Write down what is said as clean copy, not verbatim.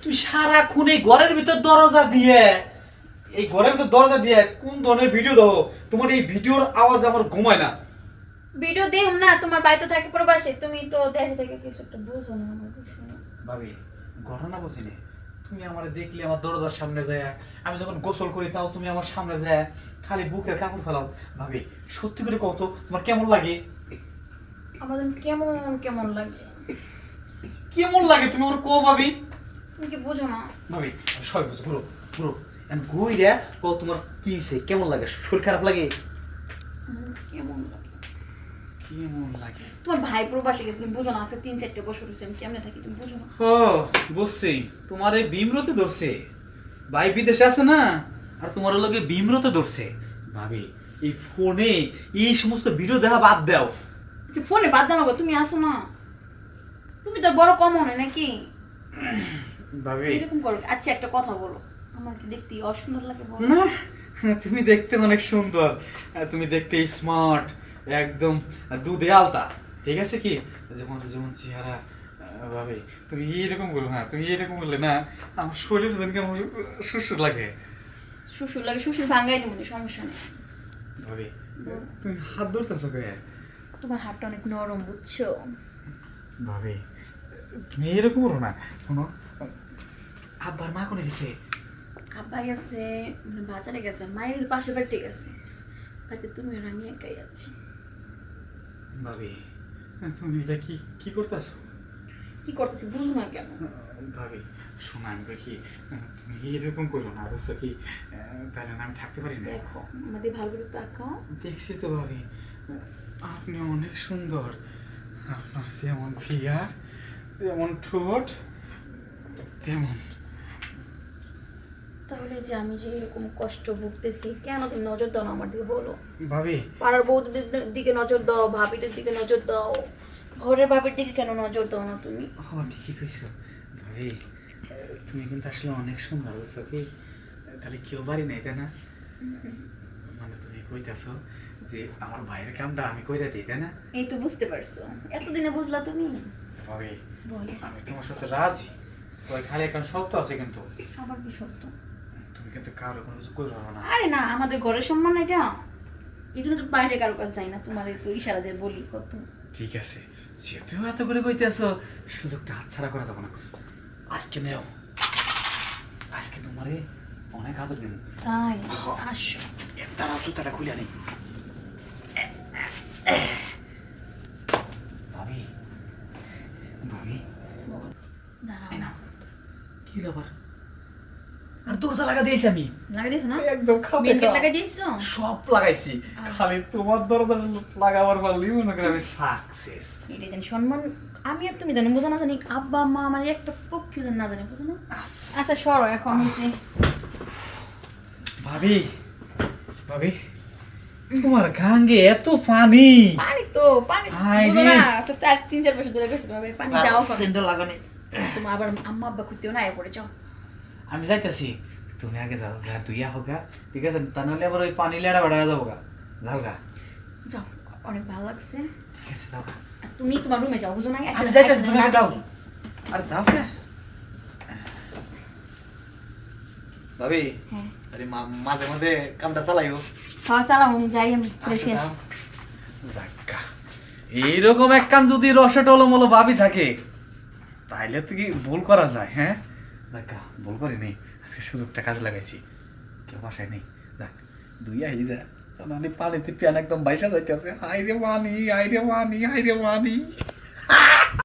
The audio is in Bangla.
তুমি সারাক্ষণ এই ঘরের ভিতর দরজা দিয়ে কোন ধরনের ভিডিও দাও? তোমার এই ভিডিওর আওয়াজ আমার ঘুমায় না। ভিডিও দেব না, তোমার বাড়িতে থাকে প্রবাসে, তুমি তো দেশে থেকে কিছু একটা বুঝো না আমার বিষয়ে। ভাবি, ঘটনা বুঝিনি। তুমি আমার দেখলে আমার দরজার সামনে দেয়, আমি যখন গোসল করি তাও তুমি আমার সামনে দেয়, খালি বুকের কাপড় ফেলাও। ভাবি, সত্যি করে কত তোমার কেমন লাগে? আমাদের কেমন কেমন লাগে? কেমন লাগে তুমি আমার কো ভাবি? তুমি কি বুঝো না? ভাবি, সবাই বুঝ, ঘুরো ঘুরো ঘুই রে। ও তোমার কি হয়েছে? কেমন লাগে? শরীর খারাপ লাগে? কেমন লাগে? কেমন লাগে? তোমার ভাই প্রবাসে গেছে, তুমি বুঝো না? আজকে 3-4 বছর হয়েছে, আমি কেমনে থাকি তুমি বুঝো না? ও বুঝছি, তোমার এই বিমরতে ধরছে। ভাই বিদেশে আছে না, আর তোমার লোকে বিমরতে ধরছে। ভাবি, এই ফোনে এই সমস্ত ভিডিও দেখা বাদ দাও। আচ্ছা, ফোনে বাদ দাও, তুমি আসো না, তুমি তো বড় কম হয় নাকি? ভাবি এরকম করো। আচ্ছা, একটা কথা বলো, আমার কি দেখতে অসুন্দর লাগে বলো? না, তুমি দেখতে অনেক সুন্দর, তুমি দেখতে স্মার্ট, একদম দুধে আলতা, ঠিক আছে কি? যেমন যেমন চেহারা। ভাবি, তুমি এইরকম করো না, তুমি এইরকম করলে না আমার শরীরে তো কেমন সুস্থ লাগে। শ্বশুর লাগে, শ্বশুর ভাঙ্গাই দেবো, সমস্যা নেই। ভাবি, তুমি হাত ধরতেছো কে? তোমার হাতটা অনেক নরম, বুঝছো? ভাবি, তুমি এরকম করো না। শোনো, আব্বার মা কোনে গেছে? আব্বা গেছে বাজারে, গেছে মায়ের পাশের বাড়িতে গেছে, বাড়িতে তুমি আর আমি একাই আছি। ভাবি, তুমি এটা কি কি করতেছো? কি করতেছি বুঝো না কেন? ভাবি শোনো, আমি কি, তুমি এরকম করো না, বুঝছো কি? তাহলে না আমি থাকতে পারি না। দেখো, আমাদের ভালো করে তাকাও। দেখছি তো ভাবি, আপনি অনেক সুন্দর। আপনার যেমন ফিগার, যেমন ঠোঁট, তেমন। তাহলে যে আমি যে এরকম কষ্ট ভুগতেছি, কেন তুমি নজর দাও না আমার দিকে বলো? ভাবি, পাড়ার বউদের দিকে নজর দাও, ভাবিদের দিকে নজর দাও, ঘরের ভাবির দিকে কেন নজর দাও না তুমি? হ্যাঁ ঠিকই কইছো। ভাবি, তুমি কিন্তু আসলে অনেক সুন্দর, বুঝছো কি? তাহলে কেউ বাড়ি নাই, তাই না? মানে তুমি কইতাছো যে আমার ভাইয়ের কামটা আমি কইরা দিই, তাই না? এই তো বুঝতে পারছো, এতদিনে বুঝলা তুমি? ভাবি, বলো। আমি তোমার সাথে রাজি, ওই খালি একটা শর্ত আছে কিন্তু। আবার কি সত্য? তুমি কিন্তু কারো কোনো কিছু কই পারো না। আরে না, আমাদের ঘরের সম্মান এটা, এই জন্য তো বাইরে কারো কাছে যাই না, তোমার একটু ইশারা দিয়ে বলি কত। ঠিক আছে, যেহেতু এত করে কইতেছো, সুযোগটা হাতছাড়া করে দেবো না। আজকে নেও, আজকে তোমারে অনেক আদর দিন। তাই? আসো। তারা জুতাটা খুলে আনি। ভাবি, ভাবি, দাঁড়াও। এই নাও। কি ব্যাপার? আর দরজা লাগা দিয়েছি আমি। লাগাই দিয়েছো না? একদম মেন গেট লাগাই দিয়েছো? সব লাগাইছি, খালি তোমার দরজা লাগাবার পারলেই মনে করে আমি সাকসেস। এটাই জানি সম্মান, আমি আর তুমি জানি, বোঝা না জানি, আব্বা মা আমার একটা পক্ষী না জানি, বুঝো না? আচ্ছা সরো, এখন হয়েছে। ভাবি, ভাবি, তোমার গাঙ্গে এত পানি। পানি তো পানি, হায় বুঝো রে। না? আচ্ছা 3-4 বছর ধরে গেছে ভাবে পানি, যাও এখন। সেন্টার লাগানি। তোমার আবার আম্মা আব্বা খুঁজতেও না, পড়ে যাও। আমি যাইতেছি, তুমি আগে যাও, গা দুইয়া হোক গা, ঠিক আছে? তা নাহলে আবার ওই পানি লেড়া বেড়া যাবো গা। যাও গা। যাও, অনেক ভালো লাগছে। ঠিক আছে, যাও গা। আর তুমি তোমার রুমে যাও, বুঝো না? আমি যাইতেছি, তুমি আগে যাও। আর যাচ্ছে ভাবি। হ্যাঁ আরে মাঝে মাঝে কামটা চালাইও। খাওয়া চালাও, আমি যাই, আমি ফ্রেশ আচ্ছা, যাক্কা, এইরকম এক কান যদি রসে টলমলো ভাবি থাকে, তাইলে তো কি ভুল করা যায়? হ্যাঁ, যাক্কা, ভুল করিনি, আজকে সুযোগটা কাজে লাগাইছি, কেউ বাসায় নেই। যাক, দুই আই যা, আমি পানিতে প্যান একদম বাইসা যাইতেছে। হাই রে মানি, হাই রে মানি, হাই রে মানি।